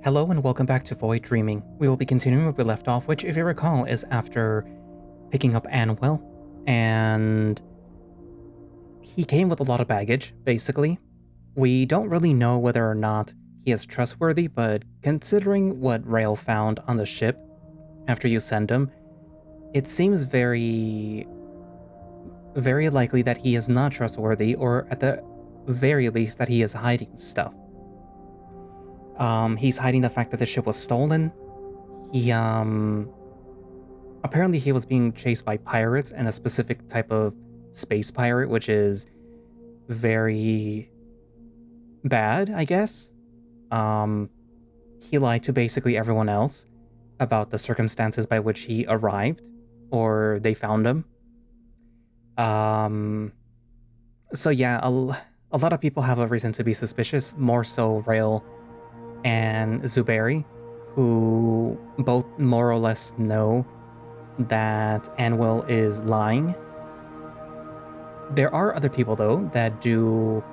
Hello and welcome back to Void Dreaming. We will be continuing where we left off, which, if you recall, is after picking up Annwell, and he came with a lot of baggage, basically. We don't really know whether or not he is trustworthy, but considering what Rail found on the ship after you send him, it seems very likely that he is not trustworthy, or at the very least that he is hiding stuff. He's hiding the fact that the ship was stolen. Apparently he was being chased by pirates, and a specific type of space pirate, which is very bad, I guess. He lied to basically everyone else about the circumstances by which he arrived, or they found him. So yeah, a lot of people have a reason to be suspicious, more so Rail and Zuberi, who both more or less know that Annwell is lying. There are other people, though, that do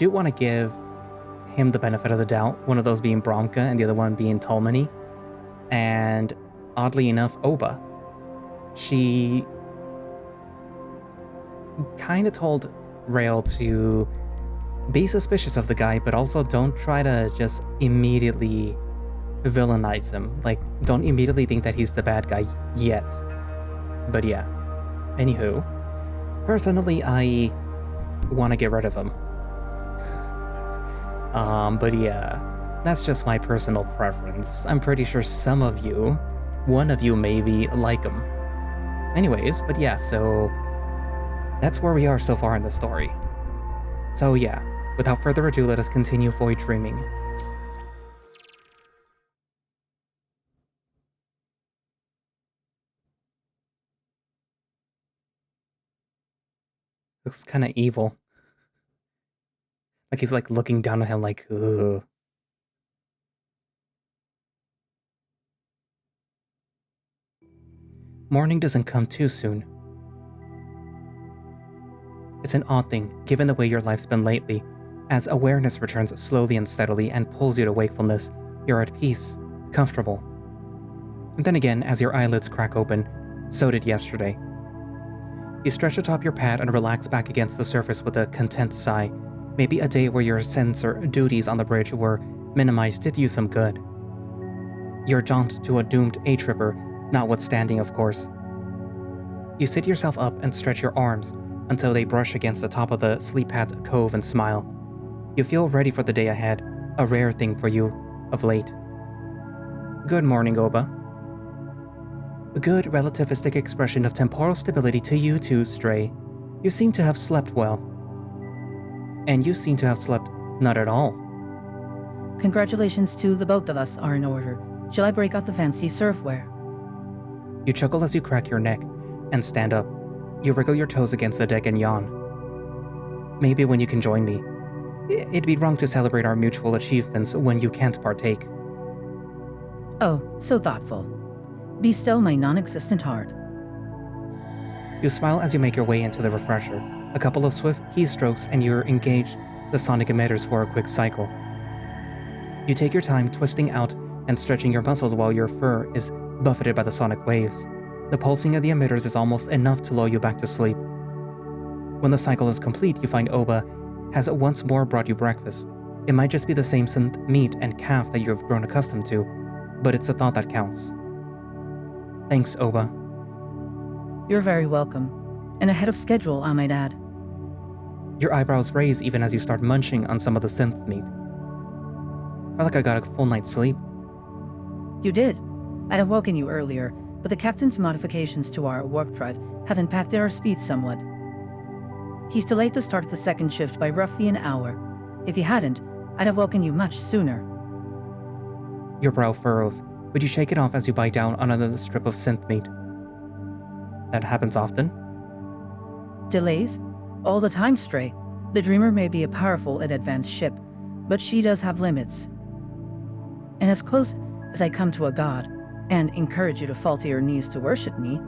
want to give him the benefit of the doubt, one of those being Bromka and the other one being Tolmany. And oddly enough, Oba. She kind of told Rail to be suspicious of the guy, but also don't try to just immediately villainize him. Like, don't immediately think that he's the bad guy yet. But yeah. Anywho, personally, I want to get rid of him. But yeah, that's just my personal preference. I'm pretty sure some of you, one of you maybe, like him. Anyways, but yeah, so that's where we are so far in the story. So yeah, without further ado, let us continue Void Dreaming. Looks kind of evil. Like he's like looking down at him like, ugh. Morning doesn't come too soon. It's an odd thing, given the way your life's been lately. As awareness returns slowly and steadily and pulls you to wakefulness, you're at peace, comfortable. And then again, as your eyelids crack open, so did yesterday. You stretch atop your pad and relax back against the surface with a content sigh. Maybe a day where your sensor duties on the bridge were minimized did you some good. Your jaunt to a doomed A-tripper, notwithstanding, of course. You sit yourself up and stretch your arms until they brush against the top of the sleep pad's cove and smile. You feel ready for the day ahead, a rare thing for you of late. Good morning, Oba. A good relativistic expression of temporal stability to you too, Stray. You seem to have slept well. And you seem to have slept not at all. Congratulations to the both of us are in order. Shall I break out the fancy surfwear? You chuckle as you crack your neck and stand up. You wriggle your toes against the deck and yawn. Maybe when you can join me. It'd be wrong to celebrate our mutual achievements when you can't partake. Oh, so thoughtful. Be still, my non-existent heart. You smile as you make your way into the refresher. A couple of swift keystrokes and you're engaged the sonic emitters for a quick cycle. You take your time twisting out and stretching your muscles while your fur is buffeted by the sonic waves. The pulsing of the emitters is almost enough to lull you back to sleep. When the cycle is complete, you find Oba has once more brought you breakfast. It might just be the same synth meat and calf that you have grown accustomed to, but it's the thought that counts. Thanks, Oba. You're very welcome. And ahead of schedule, I might add. Your eyebrows raise even as you start munching on some of the synth meat. I feel like I got a full night's sleep. You did. I'd have woken you earlier, but the captain's modifications to our warp drive have impacted our speed somewhat. He's delayed the start of the second shift by roughly an hour. If he hadn't, I'd have woken you much sooner. Your brow furrows, but you shake it off as you bite down on another strip of synth meat. That happens often? Delays? All the time, Stray. The Dreamer may be a powerful and advanced ship, but she does have limits. And as close as I come to a god, and encourage you to fall to your knees to worship me,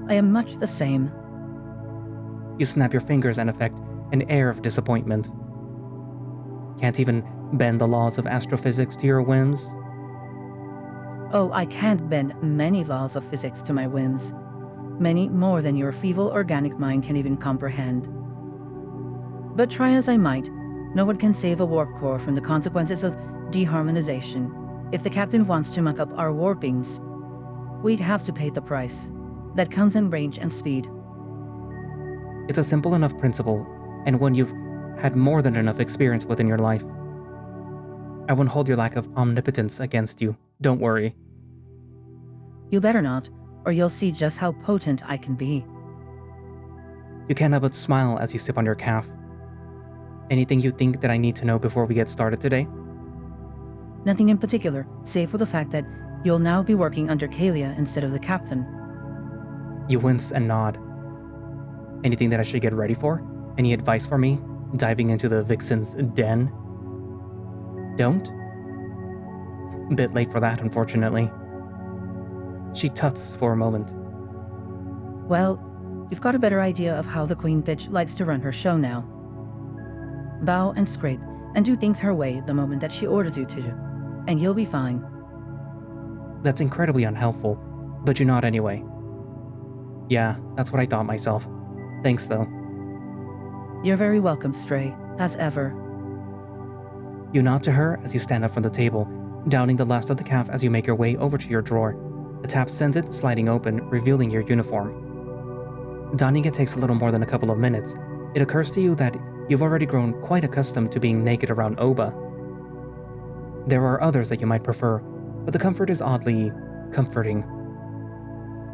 I am much the same. You snap your fingers and affect an air of disappointment. Can't even bend the laws of astrophysics to your whims? Oh, I can't bend many laws of physics to my whims. Many more than your feeble organic mind can even comprehend. But try as I might, no one can save a warp core from the consequences of deharmonization. If the captain wants to muck up our warpings, we'd have to pay the price. That comes in range and speed. It's a simple enough principle, and one you've had more than enough experience with in your life. I won't hold your lack of omnipotence against you, don't worry. You better not, or you'll see just how potent I can be. You can't help but smile as you sip on your calf. Anything you think that I need to know before we get started today? Nothing in particular, save for the fact that you'll now be working under Kalia instead of the captain. You wince and nod. Anything that I should get ready for? Any advice for me? Diving into the vixen's den? Don't? Bit late for that, unfortunately. She tuts for a moment. Well, you've got a better idea of how the queen bitch likes to run her show now. Bow and scrape, and do things her way the moment that she orders you to, and you'll be fine. That's incredibly unhelpful, but you nod anyway. Yeah, that's what I thought myself. Thanks, though. You're very welcome, Stray, as ever. You nod to her as you stand up from the table, downing the last of the calf as you make your way over to your drawer. A tap sends it sliding open, revealing your uniform. Donning it takes a little more than a couple of minutes. It occurs to you that you've already grown quite accustomed to being naked around Oba. There are others that you might prefer, but the comfort is oddly comforting.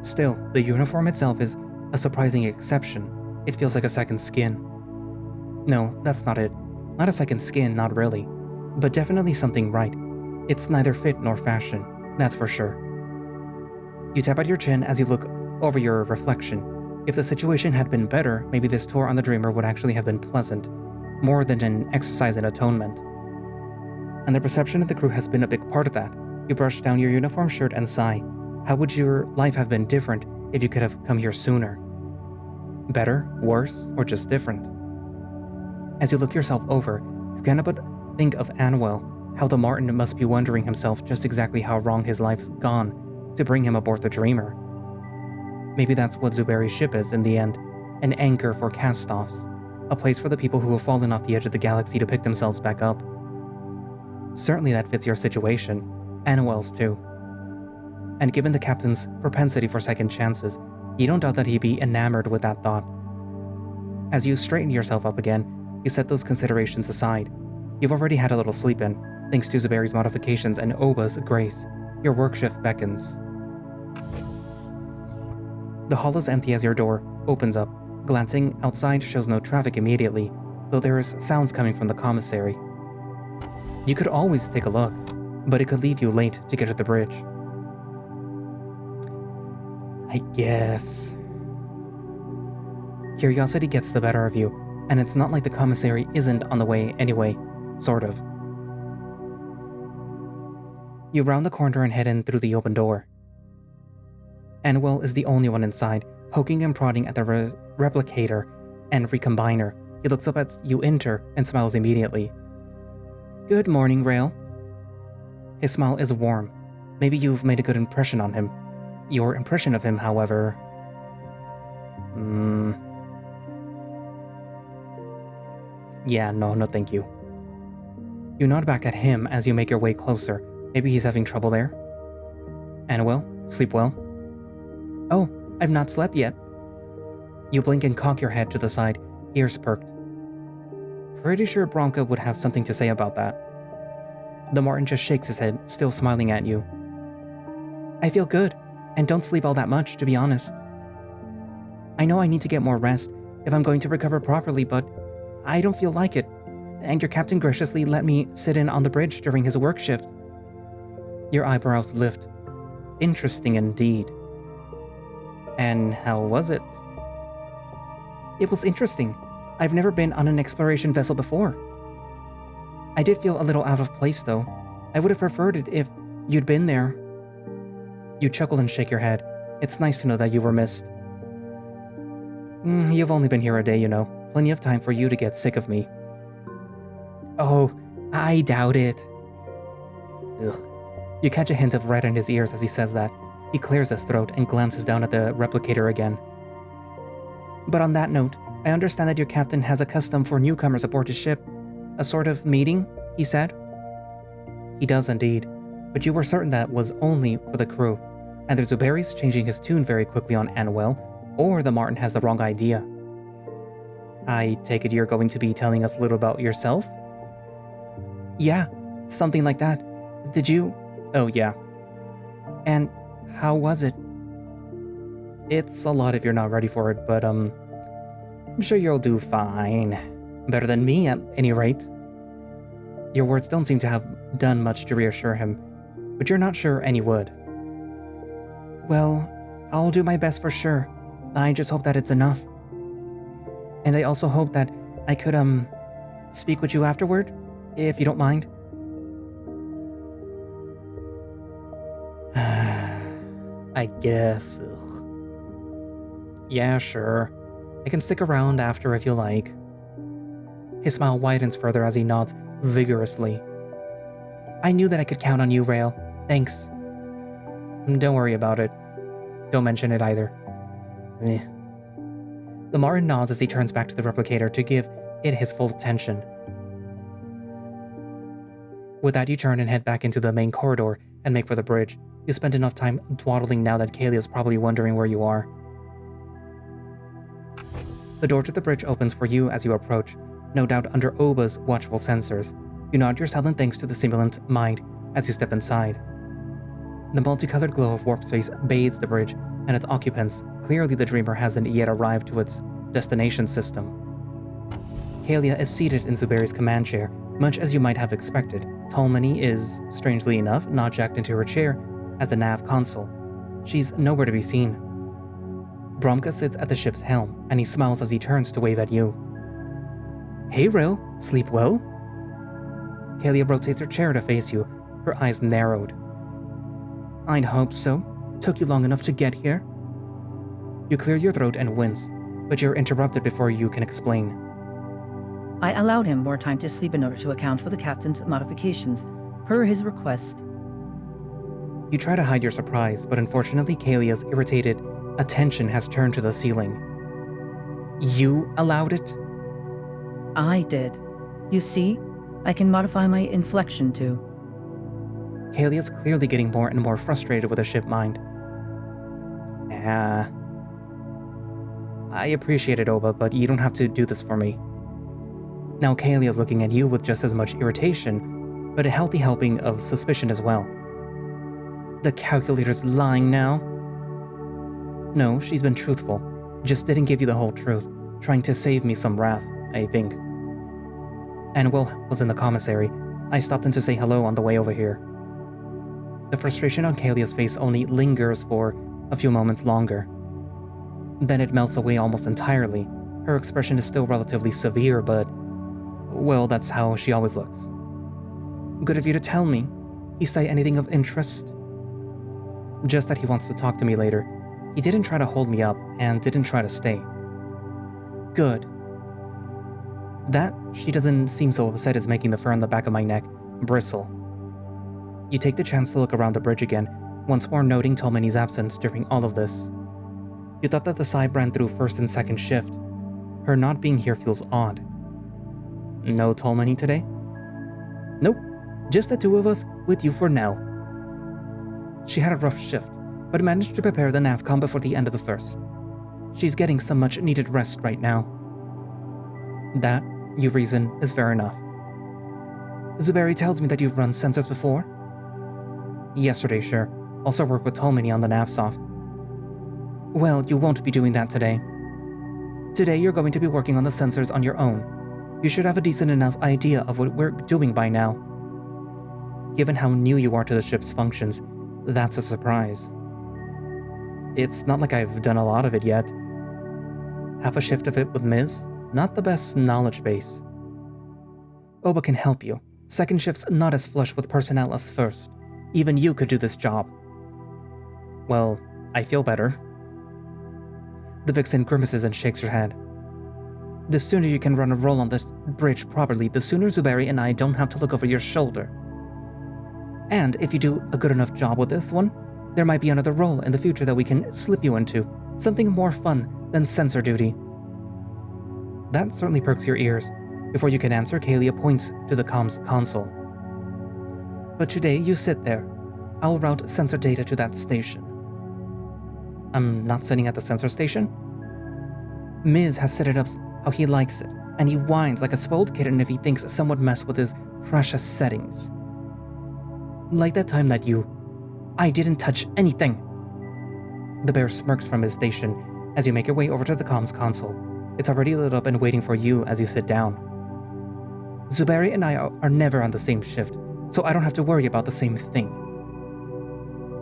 Still, the uniform itself is a surprising exception. It feels like a second skin. No, that's not it. Not a second skin, not really. But definitely something right. It's neither fit nor fashion, that's for sure. You tap at your chin as you look over your reflection. If the situation had been better, maybe this tour on the Dreamer would actually have been pleasant, more than an exercise in atonement. And the perception of the crew has been a big part of that. You brush down your uniform shirt and sigh. How would your life have been different if you could have come here sooner? Better, worse, or just different? As you look yourself over, you cannot but think of Anwell, how the Martin must be wondering himself just exactly how wrong his life's gone to bring him aboard the Dreamer. Maybe that's what Zuberi's ship is in the end, an anchor for cast-offs, a place for the people who have fallen off the edge of the galaxy to pick themselves back up. Certainly that fits your situation, Anwell's too. And given the captain's propensity for second chances, you don't doubt that he'd be enamored with that thought. As you straighten yourself up again, you set those considerations aside. You've already had a little sleep in, thanks to Zuberi's modifications and Oba's grace. Your work shift beckons. The hall is empty as your door opens up. Glancing outside shows no traffic immediately, though there is sounds coming from the commissary. You could always take a look, but it could leave you late to get to the bridge. I guess. Curiosity gets the better of you, and it's not like the commissary isn't on the way anyway, sort of. You round the corner and head in through the open door. Anwell is the only one inside, poking and prodding at the replicator and recombiner. He looks up as you enter and smiles immediately. Good morning, Rail. His smile is warm. Maybe you've made a good impression on him. Your impression of him, however... Yeah, no thank you. You nod back at him as you make your way closer. Maybe he's having trouble there? Anwell, sleep well? Oh, I've not slept yet. You blink and cock your head to the side, ears perked. Pretty sure Bronca would have something to say about that. The Martin just shakes his head, still smiling at you. I feel good, and don't sleep all that much, to be honest. I know I need to get more rest if I'm going to recover properly, but I don't feel like it, and your captain graciously let me sit in on the bridge during his work shift. Your eyebrows lift. Interesting indeed. And how was it? It was interesting. I've never been on an exploration vessel before. I did feel a little out of place, though. I would have preferred it if you'd been there. You chuckle and shake your head. It's nice to know that you were missed. You've only been here a day, you know. Plenty of time for you to get sick of me. Oh, I doubt it. Ugh. You catch a hint of red in his ears as he says that. He clears his throat and glances down at the replicator again. But on that note, I understand that your captain has a custom for newcomers aboard his ship. A sort of meeting, he said? He does indeed, but you were certain that was only for the crew. Either Zuberi's changing his tune very quickly on Anuel, or the Martin has the wrong idea. I take it you're going to be telling us a little about yourself? Yeah, something like that. Did you? Oh yeah. And how was it? It's a lot if you're not ready for it, but I'm sure you'll do fine. Better than me, at any rate. Your words don't seem to have done much to reassure him, but you're not sure any would. Well, I'll do my best for sure. I just hope that it's enough. And I also hope that I could, speak with you afterward, if you don't mind. I guess. Ugh. Yeah, sure. I can stick around after if you like. His smile widens further as he nods vigorously. I knew that I could count on you, Rail. Thanks. Don't worry about it. Don't mention it either. Eh. The Martin nods as he turns back to the replicator to give it his full attention. With that, you turn and head back into the main corridor and make for the bridge. You spent enough time dawdling now that Kaylee's probably wondering where you are. The door to the bridge opens for you as you approach, no doubt under Oba's watchful sensors. You nod your silent thanks to the simulant mind as you step inside. The multicolored glow of warp space bathes the bridge and its occupants. Clearly the dreamer hasn't yet arrived to its destination system. Kalia is seated in Zuberi's command chair, much as you might have expected. Tolmany is, strangely enough, not jacked into her chair as the nav console. She's nowhere to be seen. Bromka sits at the ship's helm, and he smiles as he turns to wave at you. Hey Ril, sleep well? Kalia rotates her chair to face you, her eyes narrowed. I'd hope so. Took you long enough to get here? You clear your throat and wince, but you're interrupted before you can explain. I allowed him more time to sleep in order to account for the captain's modifications, per his request. You try to hide your surprise, but unfortunately Kalia's irritated attention has turned to the ceiling. You allowed it? I did. You see, I can modify my inflection too. Kalia's clearly getting more and more frustrated with her ship mind. I appreciate it, Oba, but you don't have to do this for me. Now Kalia's looking at you with just as much irritation, but a healthy helping of suspicion as well. The calculator's lying now? No, she's been truthful. Just didn't give you the whole truth, trying to save me some wrath, I think. Anuel was in the commissary. I stopped in to say hello on the way over here. The frustration on Kalia's face only lingers for a few moments longer. Then it melts away almost entirely. Her expression is still relatively severe, but, well, that's how she always looks. Good of you to tell me. He say anything of interest? Just that he wants to talk to me later. He didn't try to hold me up and didn't try to stay. Good. That she doesn't seem so upset is making the fur on the back of my neck bristle. You take the chance to look around the bridge again, once more noting Tolmany's absence during all of this. You thought that the Psy ran through first and second shift. Her not being here feels odd. No Tolmany today? Nope, just the two of us with you for now. She had a rough shift, but managed to prepare the NavCom before the end of the first. She's getting some much needed rest right now. That, you reason, is fair enough. Zuberi tells me that you've run sensors before? Yesterday, sure. Also worked with Tolmany on the NavSoft. Well, you won't be doing that today. Today you're going to be working on the sensors on your own. You should have a decent enough idea of what we're doing by now. Given how new you are to the ship's functions, that's a surprise. It's not like I've done a lot of it yet. Half a shift of it with Ms. Not the best knowledge base. Oba can help you. Second shift's not as flush with personnel as first. Even you could do this job. Well, I feel better. The Vixen grimaces and shakes her head. The sooner you can run a roll on this bridge properly, the sooner Zuberi and I don't have to look over your shoulder. And if you do a good enough job with this one, there might be another role in the future that we can slip you into, something more fun than sensor duty. That certainly perks your ears. Before you can answer, Kalia points to the comms console. But today, you sit there. I'll route sensor data to that station. I'm not sitting at the sensor station? Miz has set it up how he likes it, and he whines like a spoiled kitten if he thinks someone messed with his precious settings. Like that time that I didn't touch anything. The bear smirks from his station as you make your way over to the comms console. It's already lit up and waiting for you as you sit down. Zuberi and I are never on the same shift, so I don't have to worry about the same thing.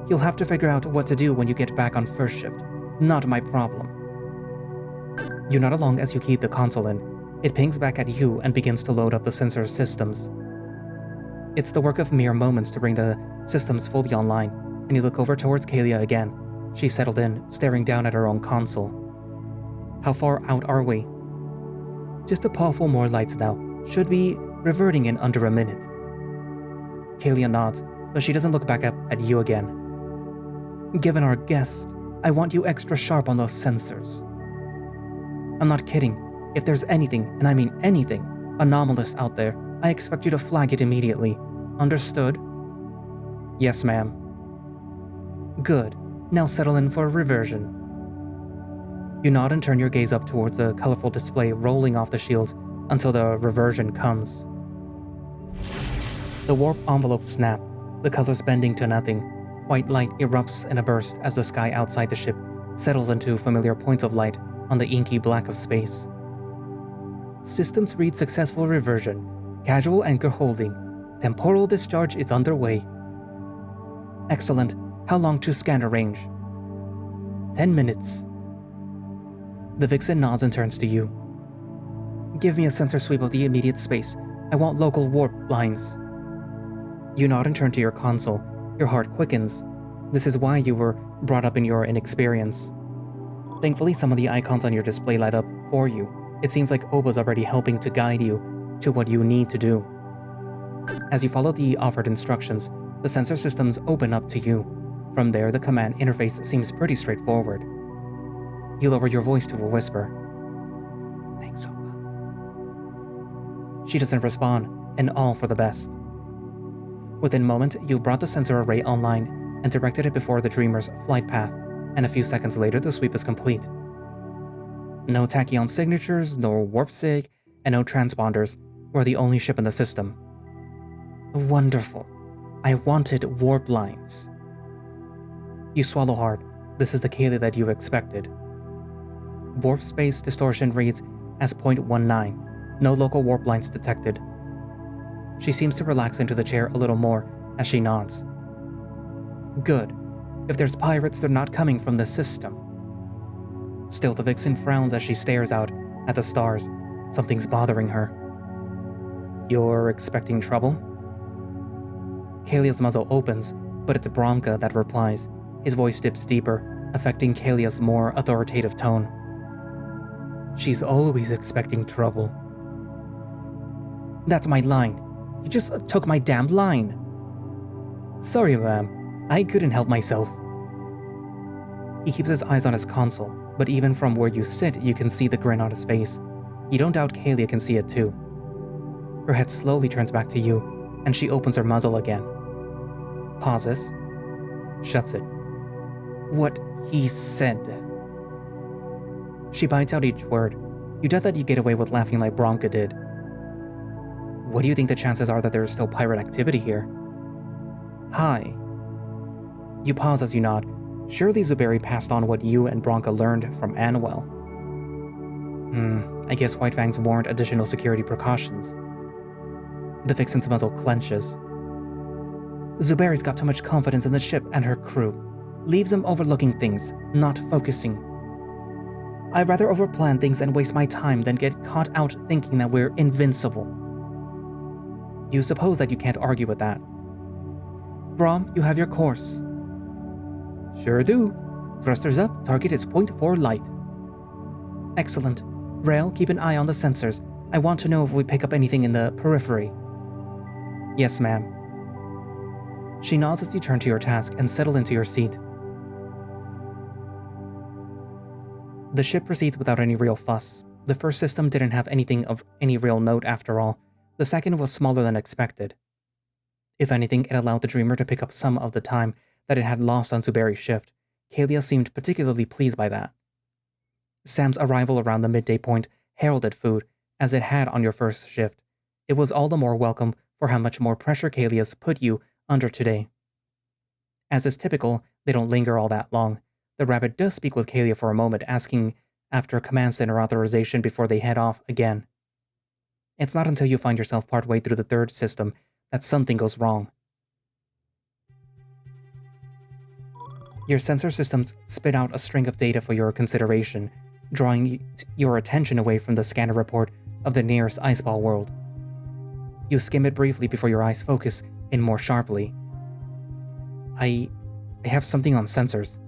You'll have to figure out what to do when you get back on first shift. Not my problem. You nod along as you key the console in. It pings back at you and begins to load up the sensor systems. It's the work of mere moments to bring the systems fully online, and you look over towards Kalia again. She's settled in, staring down at her own console. How far out are we? Just a paw full more lights now. Should be reverting in under a minute. Kalia nods, but she doesn't look back up at you again. Given our guest, I want you extra sharp on those sensors. I'm not kidding. If there's anything, and I mean anything, anomalous out there, I expect you to flag it immediately. Understood? Yes, ma'am. Good. Now settle in for a reversion. You nod and turn your gaze up towards the colorful display rolling off the shield until the reversion comes. The warp envelopes snap, the colors bending to nothing. White light erupts in a burst as the sky outside the ship settles into familiar points of light on the inky black of space. Systems read successful reversion. Casual anchor holding. Temporal discharge is underway. Excellent. How long to scanner range? 10 minutes. The Vixen nods and turns to you. Give me a sensor sweep of the immediate space. I want local warp lines. You nod and turn to your console. Your heart quickens. This is why you were brought up in your inexperience. Thankfully, some of the icons on your display light up for you. It seems like Oba's already helping to guide you to what you need to do. As you follow the offered instructions, the sensor systems open up to you. From there, the command interface seems pretty straightforward. You lower your voice to a whisper. Thanks, Oba. She doesn't respond, and all for the best. Within moments, you brought the sensor array online and directed it before the Dreamer's flight path, and a few seconds later the sweep is complete. No tachyon signatures, no warp sig, and no transponders. We're the only ship in the system. Wonderful. I wanted warp lines. You swallow hard. This is the Kalia that you expected. Warp space distortion reads as 0.19. No local warp lines detected. She seems to relax into the chair a little more as she nods. Good. If there's pirates, they're not coming from the system. Still, the Vixen frowns as she stares out at the stars. Something's bothering her. You're expecting trouble? Kalia's muzzle opens, but it's Bromka that replies. His voice dips deeper, affecting Kalia's more authoritative tone. She's always expecting trouble. That's my line. You just took my damned line. Sorry, ma'am. I couldn't help myself. He keeps his eyes on his console, but even from where you sit, you can see the grin on his face. You don't doubt Kalia can see it too. Her head slowly turns back to you, and she opens her muzzle again. Pauses. Shuts it. What he said. She bites out each word. You doubt that you get away with laughing like Bromka did. What do you think the chances are that there is still pirate activity here? Hi. You pause as you nod. Surely Zuberi passed on what you and Bromka learned from Anuel. I guess White Fangs warrant additional security precautions. The Vixen's muzzle clenches. Zuberi's got too much confidence in the ship and her crew. Leaves him overlooking things, not focusing. I'd rather overplan things and waste my time than get caught out thinking that we're invincible. You suppose that you can't argue with that. Brom, you have your course. Sure do. Thrusters up, target is 0.4 light. Excellent. Rail, keep an eye on the sensors. I want to know if we pick up anything in the periphery. Yes, ma'am. She nods as you turn to your task and settle into your seat. The ship proceeds without any real fuss. The first system didn't have anything of any real note after all. The second was smaller than expected. If anything, it allowed the Dreamer to pick up some of the time that it had lost on Zuberi's shift. Kalia seemed particularly pleased by that. Sam's arrival around the midday point heralded food, as it had on your first shift. It was all the more welcome for how much more pressure Kalia's put you under today. As is typical, they don't linger all that long. The rabbit does speak with Kalia for a moment, asking after a command center authorization before they head off again. It's not until you find yourself partway through the third system that something goes wrong. Your sensor systems spit out a string of data for your consideration, drawing your attention away from the scanner report of the nearest iceball world. You skim it briefly before your eyes focus in more sharply. I have something on sensors.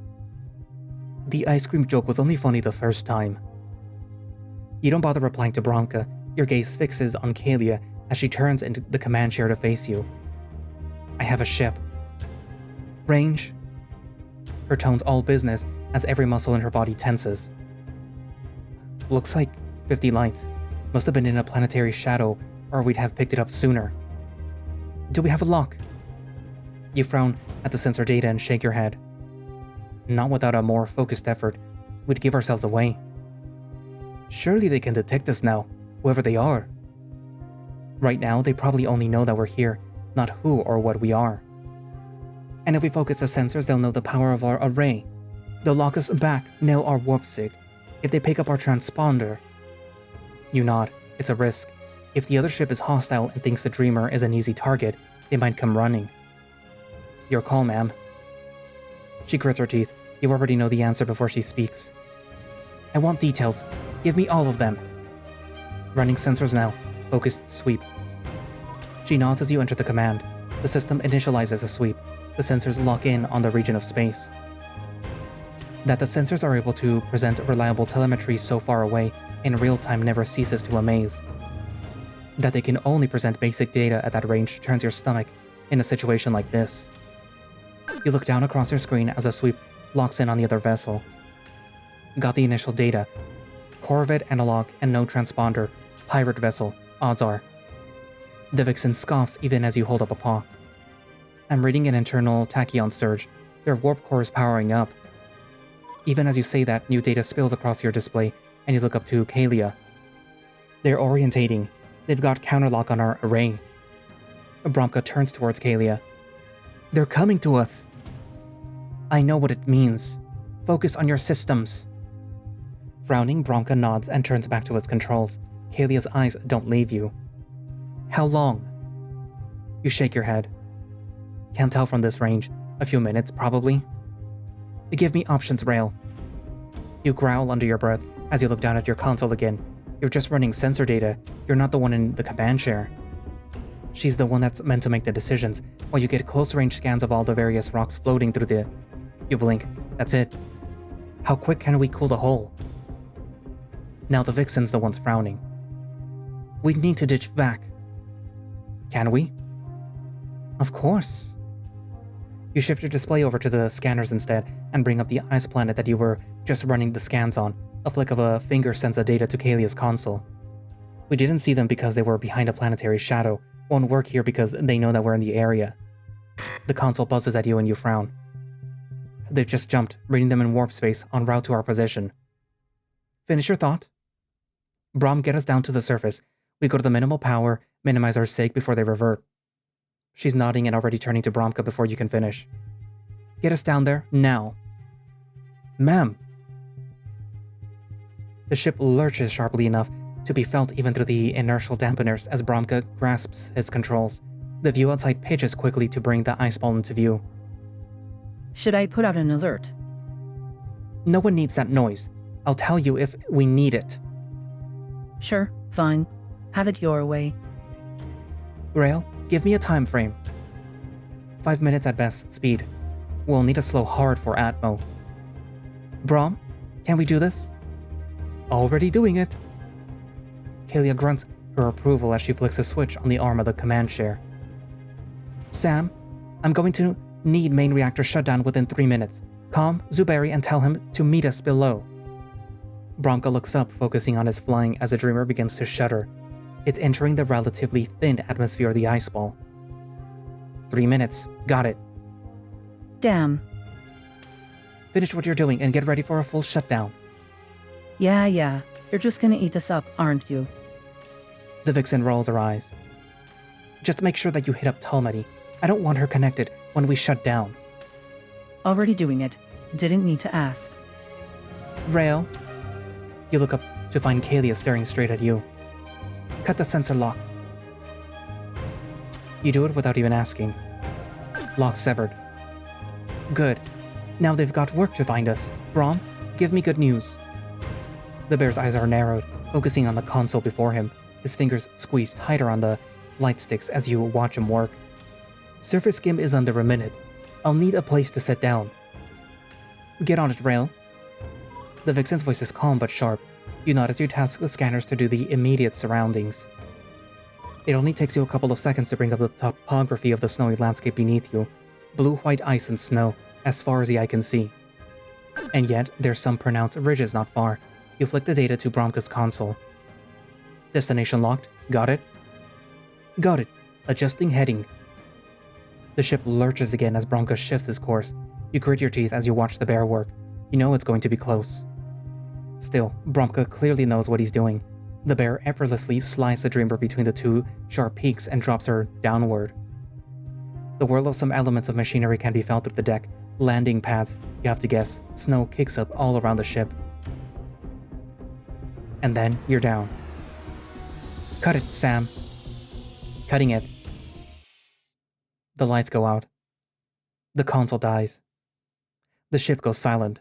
The ice cream joke was only funny the first time. You don't bother replying to Bronca. Your gaze fixes on Kalia as she turns into the command chair to face you. I have a ship. Range? Her tone's all business as every muscle in her body tenses. Looks like 50 lights. Must have been in a planetary shadow, or we'd have picked it up sooner. Do we have a lock? You frown at the sensor data and shake your head. Not without a more focused effort. We'd give ourselves away. Surely they can detect us now, whoever they are. Right now, they probably only know that we're here, not who or what we are. And if we focus the sensors, they'll know the power of our array. They'll lock us back, nail our warp sig. If they pick up our transponder... You nod. It's a risk. If the other ship is hostile and thinks the Dreamer is an easy target, they might come running. Your call, ma'am. She grits her teeth. You already know the answer before she speaks. I want details. Give me all of them. Running sensors now. Focused sweep. She nods as you enter the command. The system initializes a sweep. The sensors lock in on the region of space. That the sensors are able to present reliable telemetry so far away in real time never ceases to amaze. That they can only present basic data at that range turns your stomach in a situation like this. You look down across your screen as a sweep locks in on the other vessel. Got the initial data. Corvid analog and no transponder. Pirate vessel, odds are. The Vixen scoffs even as you hold up a paw. I'm reading an internal tachyon surge. Their warp core is powering up. Even as you say that, new data spills across your display, and you look up to Kalia. They're orientating. They've got counterlock on our array. Bronca turns towards Kalia. They're coming to us. I know what it means. Focus on your systems. Frowning, Bronca nods and turns back to its controls. Kalia's eyes don't leave you. How long? You shake your head. Can't tell from this range. A few minutes, probably. Give me options, Rail. You growl under your breath as you look down at your console again. You're just running sensor data. You're not the one in the command chair. She's the one that's meant to make the decisions, while you get close-range scans of all the various rocks floating through the... You blink. That's it. How quick can we cool the hull? Now the Vixen's the one's frowning. We need to ditch Vac. Can we? Of course. You shift your display over to the scanners instead and bring up the ice planet that you were just running the scans on. A flick of a finger sends the data to Kalia's console. We didn't see them because they were behind a planetary shadow. Won't work here because they know that we're in the area. The console buzzes at you and you frown. They've just jumped, reading them in warp space en route to our position. Finish your thought? Brom, get us down to the surface. We go to the minimal power, minimize our sig before they revert. She's nodding and already turning to Bromka before you can finish. Get us down there, now. Ma'am. The ship lurches sharply enough to be felt even through the inertial dampeners as Bromka grasps his controls. The view outside pitches quickly to bring the ice ball into view. Should I put out an alert? No one needs that noise. I'll tell you if we need it. Sure, fine. Have it your way. Rail, give me a time frame. 5 minutes at best speed. We'll need to slow hard for Atmo. Brom, can we do this? Already doing it. Kalia grunts her approval as she flicks a switch on the arm of the command chair. Sam, I'm going to need main reactor shutdown within 3 minutes. Calm Zuberi and tell him to meet us below. Bronca looks up, focusing on his flying as the Dreamer begins to shudder. It's entering the relatively thin atmosphere of the ice ball. 3 minutes. Got it. Damn. Finish what you're doing and get ready for a full shutdown. Yeah. You're just gonna eat this up, aren't you? The Vixen rolls her eyes. Just make sure that you hit up Talmudi. I don't want her connected when we shut down. Already doing it. Didn't need to ask. Rail. You look up to find Kalia staring straight at you. Cut the sensor lock. You do it without even asking. Lock severed. Good. Now they've got work to find us. Brahm, give me good news. The bear's eyes are narrowed, focusing on the console before him. His fingers squeeze tighter on the flight sticks as you watch him work. Surface skim is under a minute. I'll need a place to sit down. Get on it, Rail. The Vixen's voice is calm but sharp. You nod as you task the scanners to do the immediate surroundings. It only takes you a couple of seconds to bring up the topography of the snowy landscape beneath you. Blue-white ice and snow, as far as the eye can see. And yet, there's some pronounced ridges not far. You flick the data to Bromka's console. Destination locked. Got it? Got it. Adjusting heading. The ship lurches again as Bromka shifts his course. You grit your teeth as you watch the bear work. You know it's going to be close. Still, Bromka clearly knows what he's doing. The bear effortlessly slides the Dreamer between the two sharp peaks and drops her downward. The whirl of some elements of machinery can be felt through the deck. Landing pads, you have to guess. Snow kicks up all around the ship. And then you're down. Cut it, Sam. Cutting it. The lights go out. The console dies. The ship goes silent.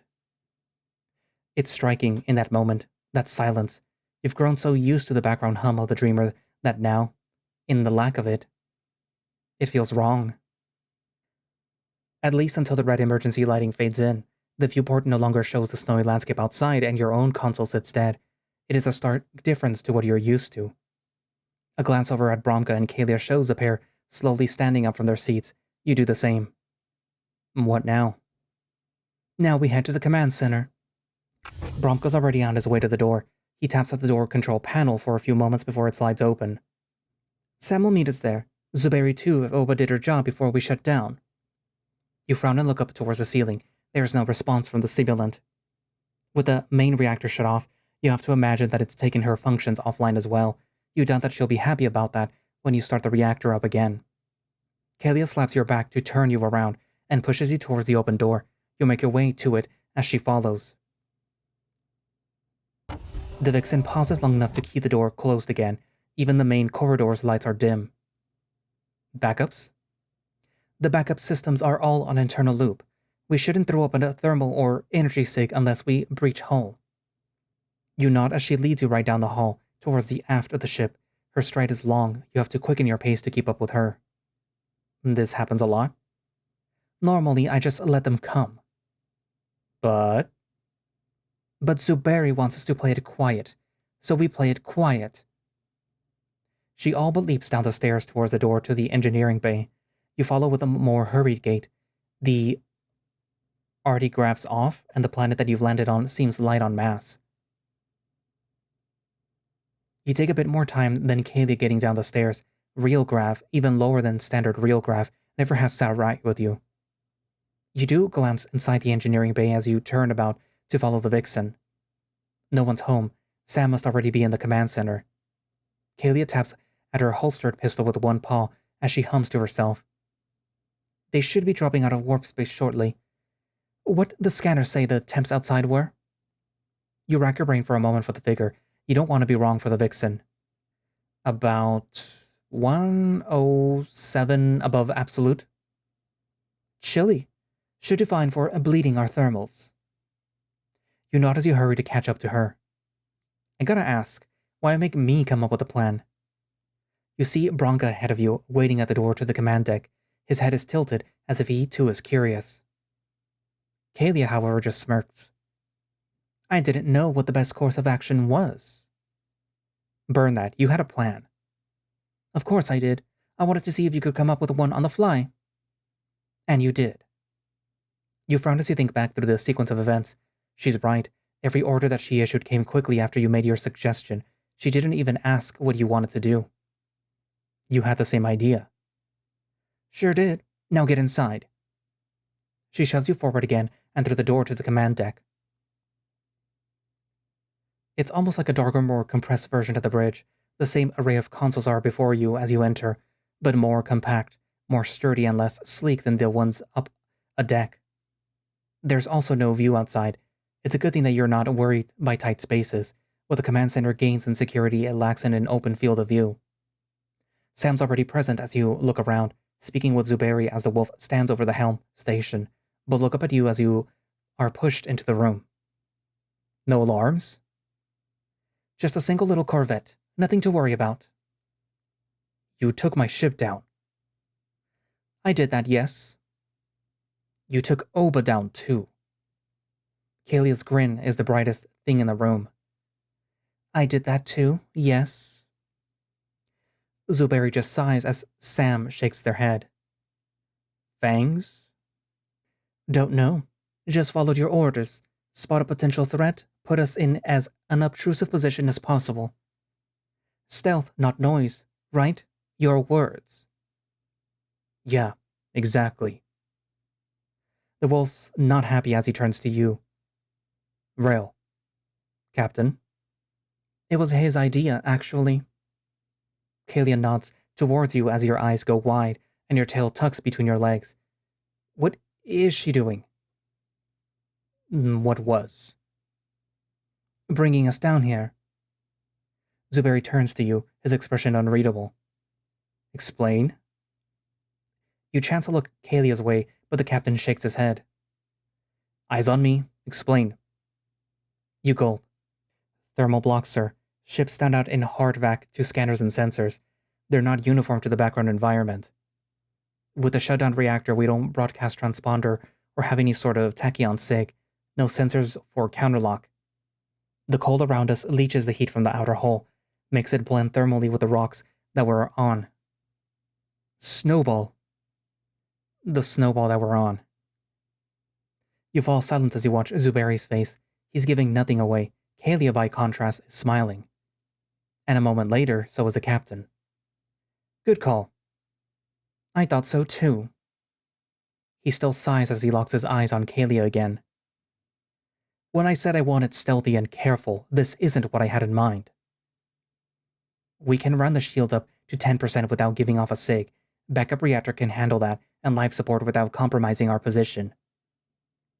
It's striking in that moment, that silence. You've grown so used to the background hum of the Dreamer that now, in the lack of it, it feels wrong. At least until the red emergency lighting fades in, the viewport no longer shows the snowy landscape outside and your own console sits dead. It is a stark difference to what you're used to. A glance over at Bromka and Kalia shows the pair slowly standing up from their seats. You do the same. What now? Now we head to the command center. Bromka's already on his way to the door. He taps at the door control panel for a few moments before it slides open. Sam will meet us there. Zuberi too if Oba did her job before we shut down. You frown and look up towards the ceiling. There is no response from the simulant. With the main reactor shut off, you have to imagine that it's taken her functions offline as well. You doubt that she'll be happy about that when you start the reactor up again. Kalia slaps your back to turn you around and pushes you towards the open door. You make your way to it as she follows. The Vixen pauses long enough to keep the door closed again. Even the main corridor's lights are dim. Backups? The backup systems are all on internal loop. We shouldn't throw up a thermal or energy sig unless we breach hull. You nod as she leads you right down the hall, towards the aft of the ship. Her stride is long. You have to quicken your pace to keep up with her. This happens a lot. Normally, I just let them come. But Zuberi wants us to play it quiet, so we play it quiet. She all but leaps down the stairs towards the door to the engineering bay. You follow with a more hurried gait. The RD graphs off, and the planet that you've landed on seems light on mass. You take a bit more time than Kalia getting down the stairs. Real graph, even lower than standard real graph, never has sat right with you. You do glance inside the engineering bay as you turn about to follow the Vixen. No one's home. Sam must already be in the command center. Kalia taps at her holstered pistol with one paw as she hums to herself. They should be dropping out of warp space shortly. What the scanners say the temps outside were? You rack your brain for a moment for the figure. You don't want to be wrong for the Vixen. About 107 above absolute. Chilly. Should be fine for bleeding our thermals. You nod as you hurry to catch up to her. I gotta ask, why make me come up with a plan? You see Bronca ahead of you, waiting at the door to the command deck. His head is tilted, as if he too is curious. Kalia, however, just smirks. I didn't know what the best course of action was. Burn that, you had a plan. Of course I did. I wanted to see if you could come up with one on the fly. And you did. You frown as you think back through the sequence of events. She's right. Every order that she issued came quickly after you made your suggestion. She didn't even ask what you wanted to do. You had the same idea. Sure did. Now get inside. She shoves you forward again and through the door to the command deck. It's almost like a darker, more compressed version of the bridge. The same array of consoles are before you as you enter, but more compact, more sturdy and less sleek than the ones up a deck. There's also no view outside. It's a good thing that you're not worried by tight spaces. What the command center gains in security, it lacks in an open field of view. Sam's already present as you look around, speaking with Zuberi as the wolf stands over the helm station, but look up at you as you are pushed into the room. No alarms? Just a single little corvette. Nothing to worry about. You took my ship down. I did that, yes. You took Oba down, too. Kalia's grin is the brightest thing in the room. I did that, too, yes. Zuberi just sighs as Sam shakes their head. Fangs? Don't know. Just followed your orders. Spot a potential threat, put us in as unobtrusive position as possible. Stealth, not noise, right? Your words. Yeah, exactly. The wolf's not happy as he turns to you. Rail. Captain. It was his idea, actually. Kalia nods towards you as your eyes go wide and your tail tucks between your legs. What is she doing? What was? Bringing us down here. Zuberi turns to you, his expression unreadable. Explain? You chance to look Kalia's way, but the captain shakes his head. Eyes on me. Explain. You gulp. Thermal blocks, sir. Ships stand out in hard vac to scanners and sensors. They're not uniform to the background environment. With the shutdown reactor, we don't broadcast transponder or have any sort of tachyon sig. No sensors for counterlock. The cold around us leaches the heat from the outer hull, makes it blend thermally with the rocks that we're on. Snowball. The snowball that we're on. You fall silent as you watch Zuberi's face. He's giving nothing away. Kalia, by contrast, is smiling. And a moment later, so is the captain. Good call. I thought so too. He still sighs as he locks his eyes on Kalia again. When I said I wanted stealthy and careful, this isn't what I had in mind. We can run the shield up to 10% without giving off a sig. Backup reactor can handle that, and life support without compromising our position.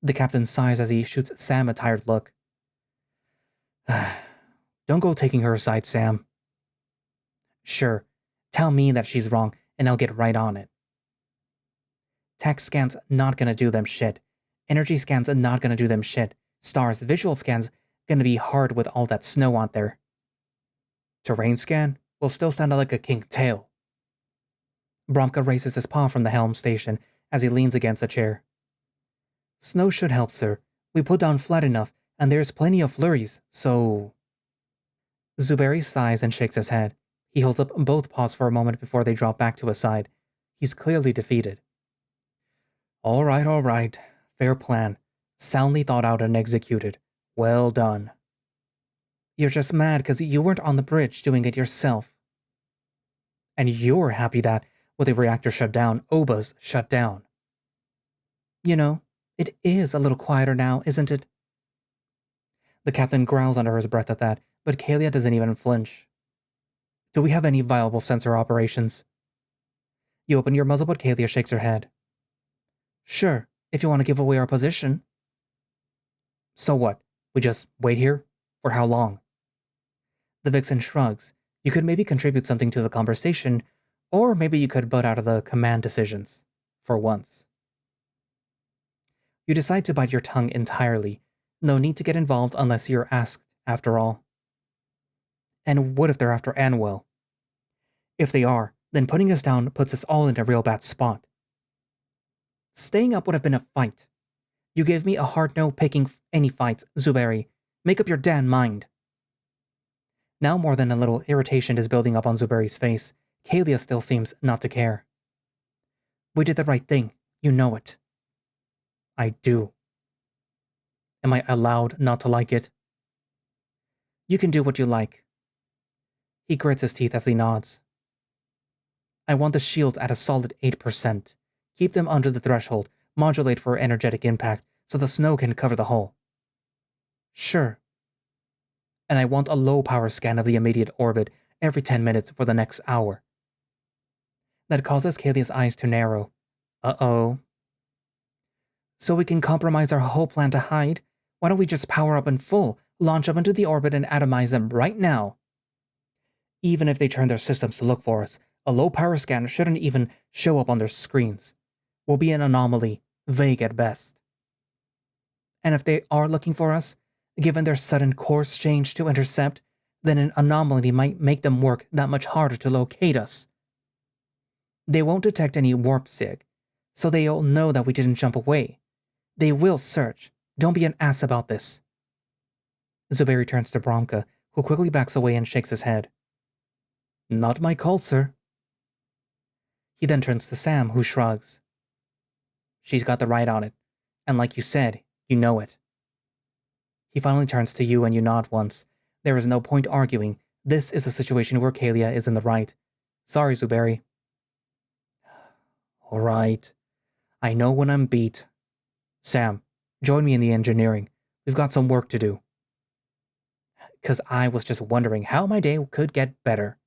The captain sighs as he shoots Sam a tired look. Don't go taking her aside, Sam. Sure, tell me that she's wrong, and I'll get right on it. Tech scans not gonna do them shit. Energy scans not gonna do them shit. Stars visual scans gonna be hard with all that snow out there. Terrain scan will still stand out like a kinked tail. Bromka raises his paw from the helm station as he leans against a chair. Snow should help, sir. We put down flat enough, and there's plenty of flurries, so... Zuberi sighs and shakes his head. He holds up both paws for a moment before they drop back to his side. He's clearly defeated. All right. Fair plan. Soundly thought out and executed. Well done. You're just mad because you weren't on the bridge doing it yourself. And you're happy that, with the reactor shut down, Oba's shut down. You know, it is a little quieter now, isn't it? The captain growls under his breath at that, but Kalia doesn't even flinch. Do we have any viable sensor operations? You open your muzzle, but Kalia shakes her head. Sure, if you want to give away our position. So what? We just wait here? For how long? The Vixen shrugs. You could maybe contribute something to the conversation, or maybe you could butt out of the command decisions. For once. You decide to bite your tongue entirely. No need to get involved unless you're asked, after all. And what if they're after Anwell? If they are, then putting us down puts us all in a real bad spot. Staying up would have been a fight. You gave me a hard no picking any fights, Zuberi. Make up your damn mind. Now more than a little irritation is building up on Zuberi's face. Kalia still seems not to care. We did the right thing. You know it. I do. Am I allowed not to like it? You can do what you like. He grits his teeth as he nods. I want the shields at a solid 8%. Keep them under the threshold, modulate for energetic impact, so the snow can cover the hull. Sure. And I want a low-power scan of the immediate orbit every 10 minutes for the next hour. That causes Kalia's eyes to narrow. Uh-oh. So we can compromise our whole plan to hide? Why don't we just power up in full, launch up into the orbit and atomize them right now? Even if they turn their systems to look for us, a low-power scan shouldn't even show up on their screens. We'll be an anomaly, vague at best. And if they are looking for us, given their sudden course change to intercept, then an anomaly might make them work that much harder to locate us. They won't detect any warp sig, so they'll know that we didn't jump away. They will search. Don't be an ass about this. Zuberi turns to Bromka, who quickly backs away and shakes his head. Not my call, sir. He then turns to Sam, who shrugs. She's got the right on it, and like you said, you know it. He finally turns to you and you nod once. There is no point arguing. This is a situation where Kalia is in the right. Sorry, Zuberi. All right. I know when I'm beat. Sam, join me in the engineering. We've got some work to do. 'Cause I was just wondering how my day could get better.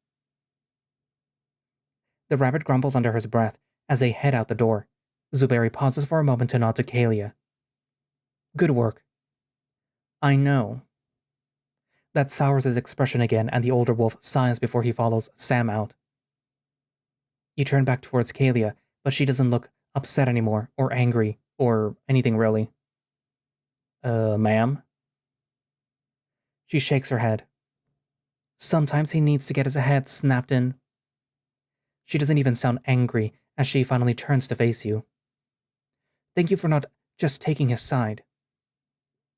The rabbit grumbles under his breath as they head out the door. Zuberi pauses for a moment to nod to Kalia. Good work. I know. That sours his expression again, and the older wolf sighs before he follows Sam out. You turn back towards Kalia, but she doesn't look upset anymore, or angry, or anything really. Ma'am? She shakes her head. Sometimes he needs to get his head snapped in. She doesn't even sound angry as she finally turns to face you. Thank you for not just taking his side.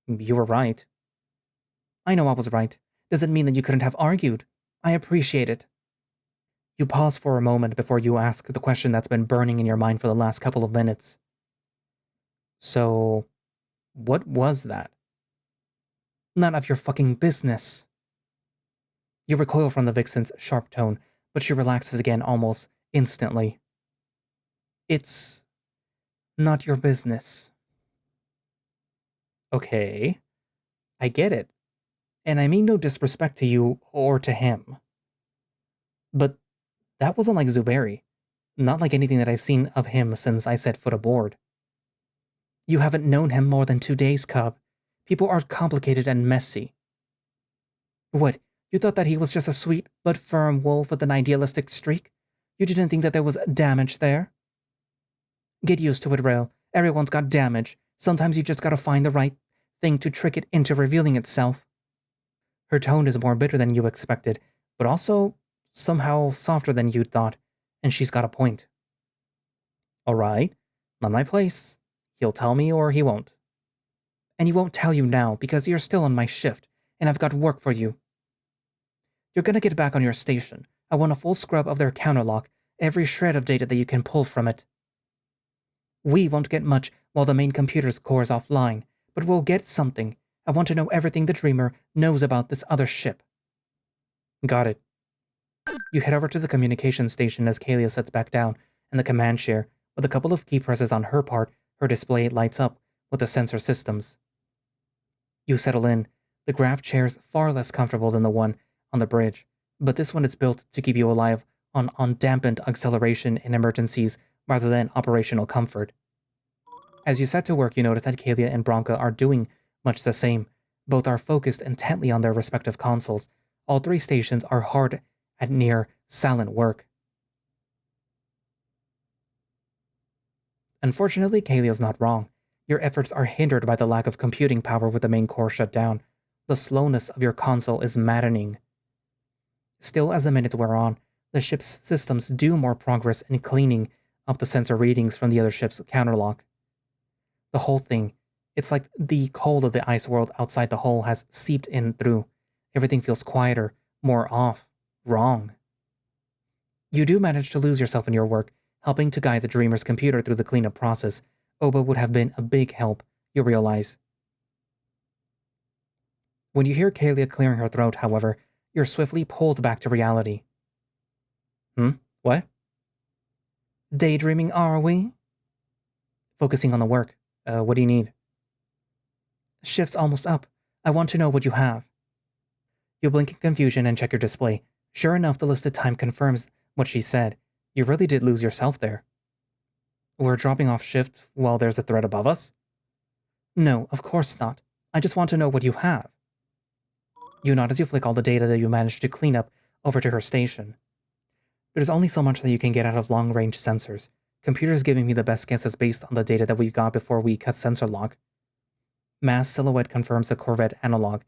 You were right. I know I was right. Doesn't mean that you couldn't have argued. I appreciate it. You pause for a moment before you ask the question that's been burning in your mind for the last couple of minutes. So, what was that? None of your fucking business. You recoil from the vixen's sharp tone, but she relaxes again almost instantly. It's not your business. Okay, I get it, and I mean no disrespect to you or to him. But that wasn't like Zuberi, not like anything that I've seen of him since I set foot aboard. You haven't known him more than 2 days, Cub. People are complicated and messy. What, you thought that he was just a sweet but firm wolf with an idealistic streak? You didn't think that there was damage there? Get used to it, Rail. Everyone's got damage. Sometimes you just gotta find the right thing to trick it into revealing itself. Her tone is more bitter than you expected, but also somehow softer than you'd thought, and she's got a point. All right, not my place. He'll tell me or he won't. And he won't tell you now because you're still on my shift, and I've got work for you. You're gonna get back on your station. I want a full scrub of their counterlock, every shred of data that you can pull from it. We won't get much while the main computer's core is offline, but we'll get something. I want to know everything the Dreamer knows about this other ship. Got it. You head over to the communication station as Kalia sits back down in the command chair. With a couple of key presses on her part, her display lights up with the sensor systems. You settle in. The graph chair's far less comfortable than the one on the bridge, but this one is built to keep you alive on undampened acceleration in emergencies rather than operational comfort. As you set to work, you notice that Kalia and Bronca are doing much the same. Both are focused intently on their respective consoles. All three stations are hard at near silent work. Unfortunately, Kalia's not wrong. Your efforts are hindered by the lack of computing power with the main core shut down. The slowness of your console is maddening. Still, as the minutes wear on, the ship's systems do more progress in cleaning up the sensor readings from the other ship's counterlock. The whole thing, it's like the cold of the ice world outside the hull has seeped in through. Everything feels quieter, more off, wrong. You do manage to lose yourself in your work, helping to guide the Dreamer's computer through the cleanup process. Oba would have been a big help, you realize. When you hear Kalia clearing her throat, however, you're swiftly pulled back to reality. What? Daydreaming, are we? Focusing on the work. What do you need? Shift's almost up. I want to know what you have. You blink in confusion and check your display. Sure enough, the listed time confirms what she said. You really did lose yourself there. We're dropping off shift while there's a threat above us? No, of course not. I just want to know what you have. You nod as you flick all the data that you managed to clean up over to her station. There's only so much that you can get out of long-range sensors. Computer's giving me the best guesses based on the data that we got before we cut sensor lock. Mass silhouette confirms a Corvette analog.